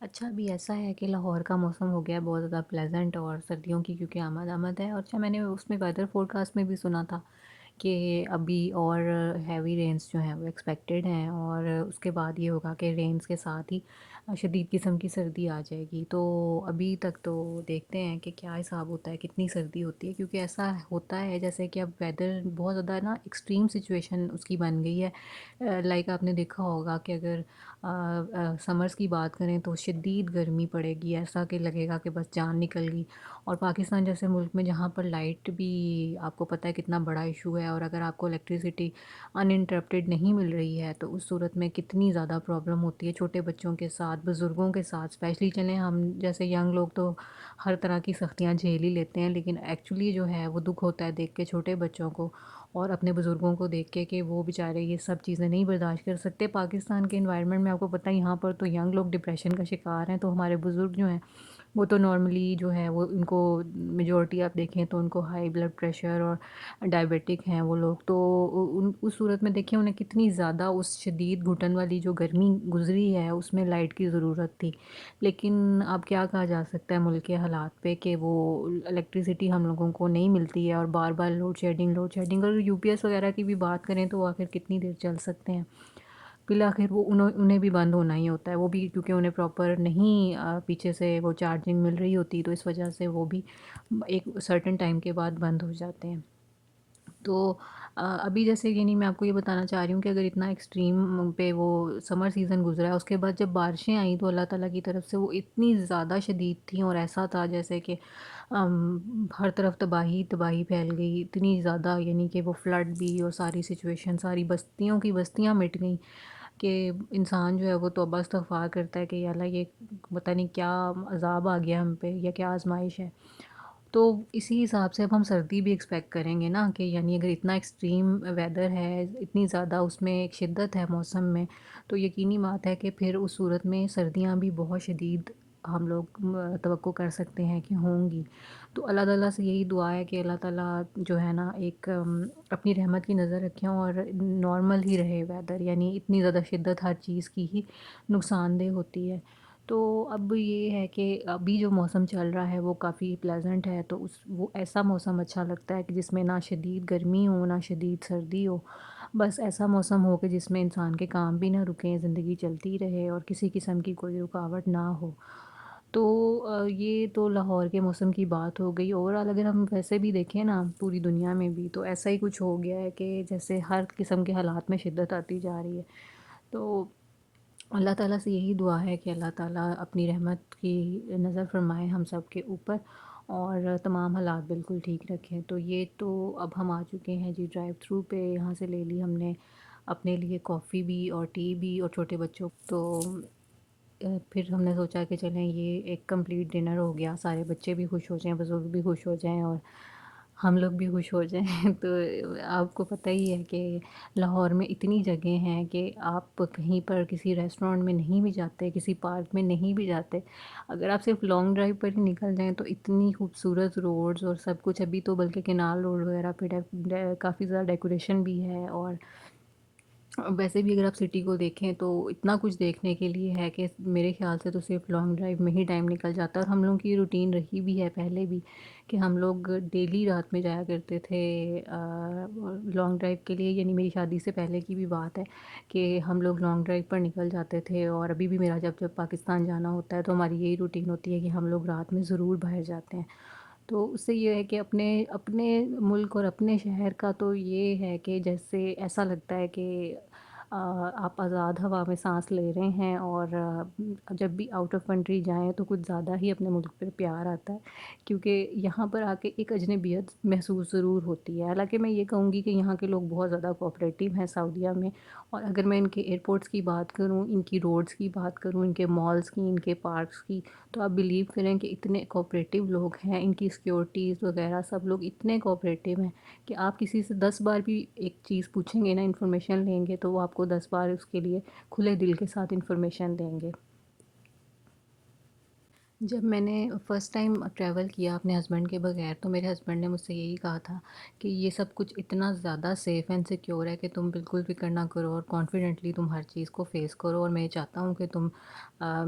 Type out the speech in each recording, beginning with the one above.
اچھا ابھی ایسا ہے کہ لاہور کا موسم ہو گیا ہے بہت زیادہ پلیزنٹ، اور سردیوں کی کیونکہ آمد ہے، اور اچھا میں نے اس میں ویدر فور کاسٹ میں بھی سنا تھا کہ ابھی اور ہیوی رینز جو ہیں وہ ایکسپیکٹڈ ہیں، اور اس کے بعد یہ ہوگا کہ رینز کے ساتھ ہی شدید قسم کی سردی آ جائے گی۔ تو ابھی تک تو دیکھتے ہیں کہ کیا حساب ہوتا ہے، کتنی سردی ہوتی ہے، کیونکہ ایسا ہوتا ہے جیسے کہ اب ویدر بہت زیادہ نا ایکسٹریم سچویشن اس کی بن گئی ہے۔ لائک آپ نے دیکھا ہوگا کہ اگر سمرز کی بات کریں تو شدید گرمی پڑے گی، ایسا کہ لگے گا کہ بس جان نکل گئی، اور پاکستان جیسے ملک میں جہاں پر لائٹ بھی آپ کو پتہ ہے کتنا بڑا ایشو ہے، اور اگر آپ کو الیکٹریسٹی ان انٹرپٹیڈ نہیں مل رہی ہے تو اس صورت میں کتنی زیادہ پرابلم ہوتی ہے چھوٹے بچوں کے ساتھ، بزرگوں کے ساتھ اسپیشلی۔ چلیں ہم جیسے ینگ لوگ تو ہر طرح کی سختیاں جھیل ہی لیتے ہیں، لیکن ایکچولی جو ہے وہ دکھ ہوتا ہے دیکھ کے چھوٹے بچوں کو اور اپنے بزرگوں کو دیکھ کے کہ وہ بیچارے یہ سب چیزیں نہیں برداشت کر سکتے۔ پاکستان کے انوائرمنٹ میں آپ کو پتہ ہے یہاں پر تو ینگ لوگ ڈپریشن کا شکار ہیں، تو ہمارے بزرگ جو ہیں وہ تو نارملی جو ہے وہ ان کو میجورٹی آپ دیکھیں تو ان کو ہائی بلڈ پریشر اور ڈائبیٹک ہیں وہ لوگ، تو اس صورت میں دیکھیں انہیں کتنی زیادہ اس شدید گھٹن والی جو گرمی گزری ہے اس میں لائٹ کی ضرورت تھی، لیکن اب کیا کہا جا سکتا ہے ملک کے حالات پہ کہ وہ الیکٹریسٹی ہم لوگوں کو نہیں ملتی ہے، اور بار بار لوڈ شیڈنگ اور یو پی ایس وغیرہ کی بھی بات کریں تو وہ آخر کتنی دیر چل سکتے ہیں، بالآخر وہ انہیں بھی بند ہونا ہی ہوتا ہے، وہ بھی کیونکہ انہیں پراپر نہیں پیچھے سے وہ چارجنگ مل رہی ہوتی، تو اس وجہ سے وہ بھی ایک سرٹن ٹائم کے بعد بند ہو جاتے ہیں۔ تو ابھی جیسے یعنی میں آپ کو یہ بتانا چاہ رہی ہوں کہ اگر اتنا ایکسٹریم پہ وہ سمر سیزن گزرا ہے، اس کے بعد جب بارشیں آئیں تو اللہ تعالیٰ کی طرف سے وہ اتنی زیادہ شدید تھیں، اور ایسا تھا جیسے کہ ہر طرف تباہی تباہی پھیل گئی اتنی زیادہ، یعنی کہ وہ فلڈ بھی اور ساری سچویشن، ساری بستیوں کی بستیاں مٹ گئیں کہ انسان جو ہے وہ توبہ استغفار کرتا ہے کہ یا اللہ یہ پتہ نہیں کیا عذاب آ گیا ہم پہ یا کیا آزمائش ہے۔ تو اسی حساب سے اب ہم سردی بھی ایکسپیکٹ کریں گے نا، کہ یعنی اگر اتنا ایکسٹریم ویدر ہے، اتنی زیادہ اس میں ایک شدت ہے موسم میں، تو یقینی بات ہے کہ پھر اس صورت میں سردیاں بھی بہت شدید ہم لوگ توقع کر سکتے ہیں کہ ہوں گی۔ تو اللہ تعالیٰ سے یہی دعا ہے کہ اللہ تعالیٰ جو ہے نا ایک اپنی رحمت کی نظر رکھیں اور نارمل ہی رہے ویدر، یعنی اتنی زیادہ شدت ہر چیز کی ہی نقصان دہ ہوتی ہے۔ تو اب یہ ہے کہ ابھی جو موسم چل رہا ہے وہ کافی پلیزنٹ ہے، تو وہ ایسا موسم اچھا لگتا ہے کہ جس میں نہ شدید گرمی ہو نہ شدید سردی ہو، بس ایسا موسم ہو کہ جس میں انسان کے کام بھی نہ رکیں، زندگی چلتی رہے اور کسی قسم کی کوئی رکاوٹ نہ ہو۔ تو یہ تو لاہور کے موسم کی بات ہو گئی، اوور آل اگر ہم ویسے بھی دیکھیں نا پوری دنیا میں بھی تو ایسا ہی کچھ ہو گیا ہے کہ جیسے ہر قسم کے حالات میں شدت آتی جا رہی ہے۔ تو اللہ تعالیٰ سے یہی دعا ہے کہ اللہ تعالیٰ اپنی رحمت کی نظر فرمائے ہم سب کے اوپر اور تمام حالات بالکل ٹھیک رکھیں۔ تو یہ تو اب ہم آ چکے ہیں جی ڈرائیو تھرو پہ، یہاں سے لے لی ہم نے اپنے لیے کافی بھی اور ٹی بھی اور چھوٹے بچوں تو پھر ہم نے سوچا کہ چلیں یہ ایک کمپلیٹ ڈنر ہو گیا، سارے بچے بھی خوش ہو جائیں، بزرگ بھی خوش ہو جائیں اور ہم لوگ بھی خوش ہو جائیں۔ تو آپ کو پتہ ہی ہے کہ لاہور میں اتنی جگہیں ہیں کہ آپ کہیں پر کسی ریسٹورینٹ میں نہیں بھی جاتے، کسی پارک میں نہیں بھی جاتے، اگر آپ صرف لانگ ڈرائیو پر ہی نکل جائیں تو اتنی خوبصورت روڈز اور سب کچھ، ابھی تو بلکہ کینال روڈ وغیرہ پہ کافی زیادہ ڈیکوریشن بھی ہے، اور ویسے بھی اگر آپ سٹی کو دیکھیں تو اتنا کچھ دیکھنے کے لیے ہے کہ میرے خیال سے تو صرف لانگ ڈرائیو میں ہی ٹائم نکل جاتا ہے، اور ہم لوگوں کی روٹین رہی بھی ہے پہلے بھی کہ ہم لوگ ڈیلی رات میں جایا کرتے تھے لانگ ڈرائیو کے لیے، یعنی میری شادی سے پہلے کی بھی بات ہے کہ ہم لوگ لانگ ڈرائیو پر نکل جاتے تھے، اور ابھی بھی میرا جب جب پاکستان جانا ہوتا ہے تو ہماری یہی روٹین ہوتی ہے کہ ہم لوگ رات میں ضرور باہر جاتے ہیں۔ تو اس سے یہ ہے کہ اپنے اپنے ملک اور اپنے شہر کا تو یہ ہے کہ جیسے ایسا لگتا ہے کہ آپ آزاد ہوا میں سانس لے رہے ہیں، اور جب بھی آؤٹ آف کنٹری جائیں تو کچھ زیادہ ہی اپنے ملک پر پیار آتا ہے، کیونکہ یہاں پر آ کے ایک اجنبیت محسوس ضرور ہوتی ہے۔ حالانکہ میں یہ کہوں گی کہ یہاں کے لوگ بہت زیادہ کوآپریٹیو ہیں سعودیہ میں، اور اگر میں ان کے ایئرپورٹس کی بات کروں، ان کی روڈز کی بات کروں، ان کے مالز کی، ان کے پارکس کی، تو آپ بلیو کریں کہ اتنے کوآپریٹیو لوگ ہیں، ان کی سیکیورٹیز وغیرہ سب لوگ اتنے کوآپریٹیو ہیں کہ آپ کسی سے 10 بار بھی ایک چیز پوچھیں گے نا، انفارمیشن لیں گے تو وہ آپ کو 10 بار اس کے لیے کھلے دل کے ساتھ انفارمیشن دیں گے۔ جب میں نے فرسٹ ٹائم ٹریول کیا اپنے ہسبینڈ کے بغیر، تو میرے ہسبینڈ نے مجھ سے یہی کہا تھا کہ یہ سب کچھ اتنا زیادہ سیف اینڈ سیکیور ہے کہ تم بالکل فکر نہ کرو اور کانفیڈنٹلی تم ہر چیز کو فیس کرو، اور میں چاہتا ہوں کہ تم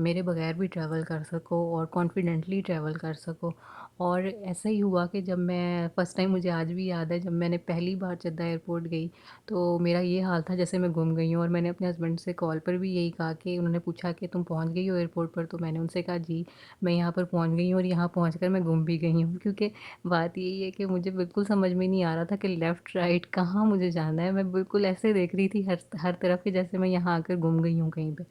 میرے بغیر بھی ٹریول کر سکو اور کانفیڈنٹلی ٹریول کر سکو۔ اور ایسا ہی ہوا کہ جب میں فرسٹ ٹائم، مجھے آج بھی یاد ہے، جب میں نے پہلی بار جدہ ایئرپورٹ گئی تو میرا یہ حال تھا جیسے میں گم گئی ہوں، اور میں نے اپنے ہسبینڈ سے کال پر بھی یہی کہا کہ انہوں نے پوچھا کہ تم پہنچ گئی ہو ایئرپورٹ پر، تو میں نے ان سے کہا جی میں یہاں پر پہنچ گئی ہوں، اور یہاں پہنچ کر میں گم بھی گئی ہوں، کیونکہ بات یہی ہے کہ مجھے بالکل سمجھ میں نہیں آ رہا تھا کہ لیفٹ رائٹ کہاں مجھے جانا ہے۔ میں بالکل ایسے دیکھ رہی تھی ہر طرف کہ جیسے میں یہاں آ کر گم گئی ہوں کہیں پہ۔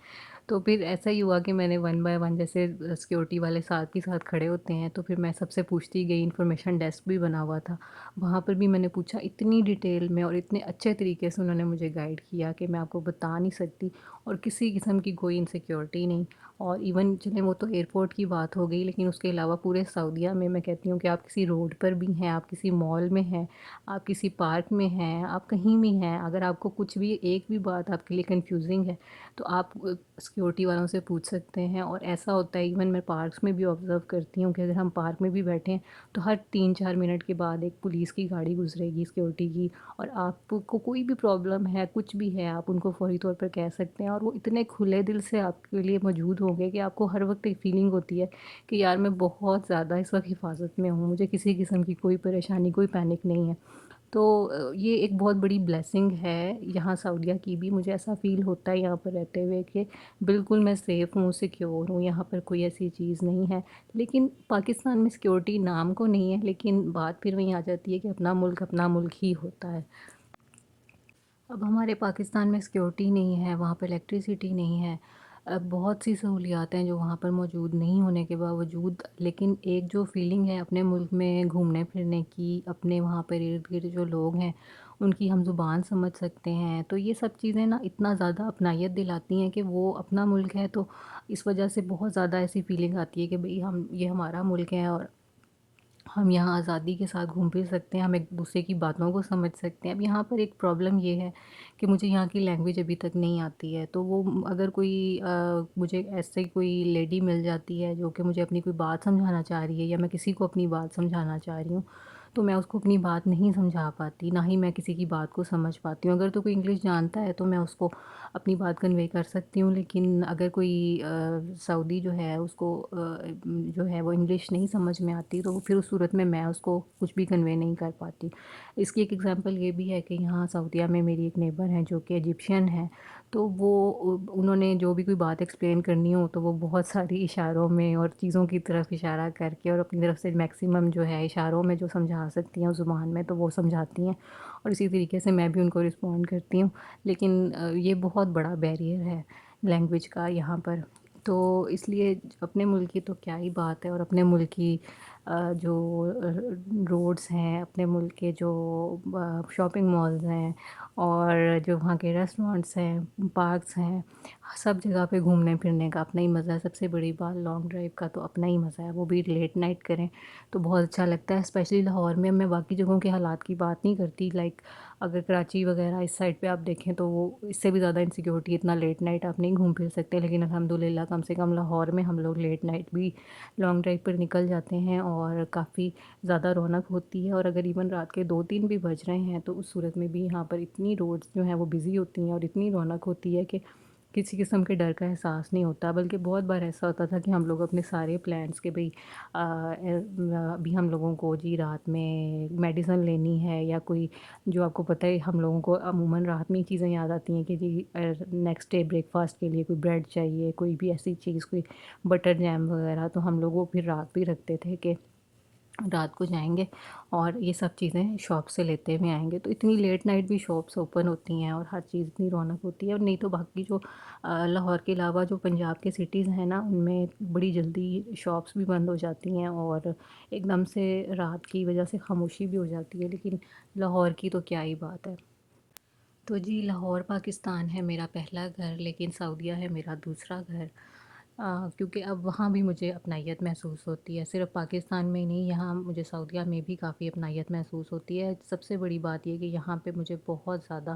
تو پھر ایسا ہی ہوا کہ میں نے ون بائی ون، جیسے سیکورٹی والے ساتھ ہی ساتھ کھڑے ہوتے ہیں، تو پھر میں سب سے پوچھتی گئی، انفارمیشن ڈیسک بھی بنا ہوا تھا، وہاں پر بھی میں نے پوچھا، اتنی ڈیٹیل میں اور اتنے اچھے طریقے سے انہوں نے مجھے گائیڈ کیا کہ میں آپ کو بتا نہیں سکتی، اور کسی قسم کی کوئی انسیکیورٹی نہیں۔ اور ایون چلیں وہ تو ایئرپورٹ کی بات ہو گئی، لیکن اس کے علاوہ پورے سعودیہ میں کہتی ہوں کہ آپ کسی روڈ پر بھی ہیں، آپ کسی مال میں ہیں، آپ کسی پارک میں ہیں، آپ کہیں بھی ہیں، اگر آپ کو کچھ بھی ایک بھی بات آپ کے لیے کنفیوزنگ ہے تو آپ سیکورٹی والوں سے پوچھ سکتے ہیں۔ اور ایسا ہوتا ہے، ایون میں پارکس میں بھی آبزرو کرتی ہوں کہ اگر ہم پارک میں بھی بیٹھے ہیں تو ہر 3-4 منٹ کے بعد ایک پولیس کی گاڑی گزرے گی سیکورٹی کی، اور آپ کو کوئی بھی پرابلم ہے، کچھ بھی ہے، آپ ان کو فوری طور پر کہہ سکتے ہیں، اور وہ اتنے کھلے دل سے آپ کے لیے موجود ہوں گے کہ آپ کو ہر وقت ایک فیلنگ ہوتی ہے کہ یار میں بہت زیادہ اس وقت حفاظت میں ہوں، مجھے کسی قسم کی کوئی پریشانی، کوئی پینک نہیں ہے۔ تو یہ ایک بہت بڑی بلیسنگ ہے یہاں سعودیہ کی بھی، مجھے ایسا فیل ہوتا ہے یہاں پر رہتے ہوئے کہ بالکل میں سیف ہوں، سیکیور ہوں، یہاں پر کوئی ایسی چیز نہیں ہے۔ لیکن پاکستان میں سیکیورٹی نام کو نہیں ہے، لیکن بات پھر وہیں آ جاتی ہے کہ اپنا ملک ہی ہوتا ہے۔ اب ہمارے پاکستان میں سیکیورٹی نہیں ہے، وہاں پہ الیکٹریسٹی نہیں ہے، بہت سی سہولیات ہیں جو وہاں پر موجود نہیں ہونے کے باوجود، لیکن ایک جو فیلنگ ہے اپنے ملک میں گھومنے پھرنے کی، اپنے وہاں پر ارد گرد جو لوگ ہیں ان کی ہم زبان سمجھ سکتے ہیں، تو یہ سب چیزیں نا اتنا زیادہ اپنائیت دلاتی ہیں کہ وہ اپنا ملک ہے، تو اس وجہ سے بہت زیادہ ایسی فیلنگ آتی ہے کہ بھئی یہ ہمارا ملک ہے، اور ہم یہاں آزادی کے ساتھ گھوم پھر سکتے ہیں، ہم ایک دوسرے کی باتوں کو سمجھ سکتے ہیں۔ اب یہاں پر ایک پرابلم یہ ہے کہ مجھے یہاں کی لینگویج ابھی تک نہیں آتی ہے، تو وہ اگر کوئی مجھے ایسے کوئی لیڈی مل جاتی ہے جو کہ مجھے اپنی کوئی بات سمجھانا چاہ رہی ہے، یا میں کسی کو اپنی بات سمجھانا چاہ رہی ہوں، تو میں اس کو اپنی بات نہیں سمجھا پاتی، نہ ہی میں کسی کی بات کو سمجھ پاتی ہوں۔ اگر تو کوئی انگلش جانتا ہے تو میں اس کو اپنی بات کنوے کر سکتی ہوں، لیکن اگر کوئی سعودی جو ہے اس کو جو ہے وہ انگلش نہیں سمجھ میں آتی، تو پھر اس صورت میں اس کو کچھ بھی کنوے نہیں کر پاتی۔ اس کی ایک ایگزامپل یہ بھی ہے کہ یہاں سعودیہ میں میری ایک نیبر ہیں جو کہ ایجپشین ہیں، تو انہوں نے جو بھی کوئی بات ایکسپلین کرنی ہو تو وہ بہت ساری اشاروں میں اور چیزوں کی طرف اشارہ کر کے، اور اپنی طرف سے میکسیمم جو ہے اشاروں میں جو سمجھا سکتی ہیں اس زبان میں تو وہ سمجھاتی ہیں، اور اسی طریقے سے میں بھی ان کو رسپونڈ کرتی ہوں۔ لیکن یہ بہت بڑا بیریئر ہے لینگویج کا یہاں پر، تو اس لیے اپنے ملک کی تو کیا ہی بات ہے، اور اپنے ملک کی جو روڈز ہیں، اپنے ملک کے جو شاپنگ مالز ہیں، اور جو وہاں کے ریسٹورانٹس ہیں، پارکس ہیں، سب جگہ پہ گھومنے پھرنے کا اپنا ہی مزہ ہے۔ سب سے بڑی بات لانگ ڈرائیو کا تو اپنا ہی مزہ ہے، وہ بھی لیٹ نائٹ کریں تو بہت اچھا لگتا ہے، اسپیشلی لاہور میں باقی جگہوں کے حالات کی بات نہیں کرتی، لائک اگر کراچی وغیرہ اس سائڈ پہ آپ دیکھیں تو وہ اس سے بھی زیادہ انسیکیورٹی، اتنا لیٹ نائٹ آپ نہیں گھوم پھر سکتے، لیکن الحمدللہ کم سے کم لاہور میں ہم لوگ لیٹ نائٹ بھی لانگ ڈرائیو پر نکل جاتے ہیں، اور کافی زیادہ رونق ہوتی ہے۔ اور اگر ایون رات کے 2-3 بھی بج رہے ہیں تو اس صورت میں بھی یہاں پر اتنی روڈز جو ہیں وہ بزی ہوتی ہیں اور اتنی رونق ہوتی ہے کہ کسی قسم کے ڈر کا احساس نہیں ہوتا، بلکہ بہت بار ایسا ہوتا تھا کہ ہم لوگ اپنے سارے پلانس کے بھئی ابھی ہم لوگوں کو جی رات میں میڈیسن لینی ہے، یا کوئی جو آپ کو پتہ ہے ہم لوگوں کو عموماً رات میں ہی چیزیں یاد آتی ہیں کہ جی نیکسٹ ڈے بریک فاسٹ کے لیے کوئی بریڈ چاہیے، کوئی بھی ایسی چیز، کوئی بٹر جیم وغیرہ، تو ہم لوگ وہ پھر رات بھی رکھتے تھے کہ رات کو جائیں گے اور یہ سب چیزیں شاپ سے لیتے ہوئے آئیں گے، تو اتنی لیٹ نائٹ بھی شاپس اوپن ہوتی ہیں اور ہر چیز اتنی رونق ہوتی ہے۔ اور نہیں تو باقی جو لاہور کے علاوہ جو پنجاب کے سٹیز ہیں نا، ان میں بڑی جلدی شاپس بھی بند ہو جاتی ہیں اور ایک دم سے رات کی وجہ سے خاموشی بھی ہو جاتی ہے، لیکن لاہور کی تو کیا ہی بات ہے۔ تو جی لاہور پاکستان ہے میرا پہلا گھر، لیکن سعودیہ ہے میرا دوسرا گھر، کیونکہ اب وہاں بھی مجھے اپنائیت محسوس ہوتی ہے، صرف پاکستان میں ہی نہیں، یہاں مجھے سعودیہ میں بھی کافی اپنائیت محسوس ہوتی ہے۔ سب سے بڑی بات یہ کہ یہاں پہ مجھے بہت زیادہ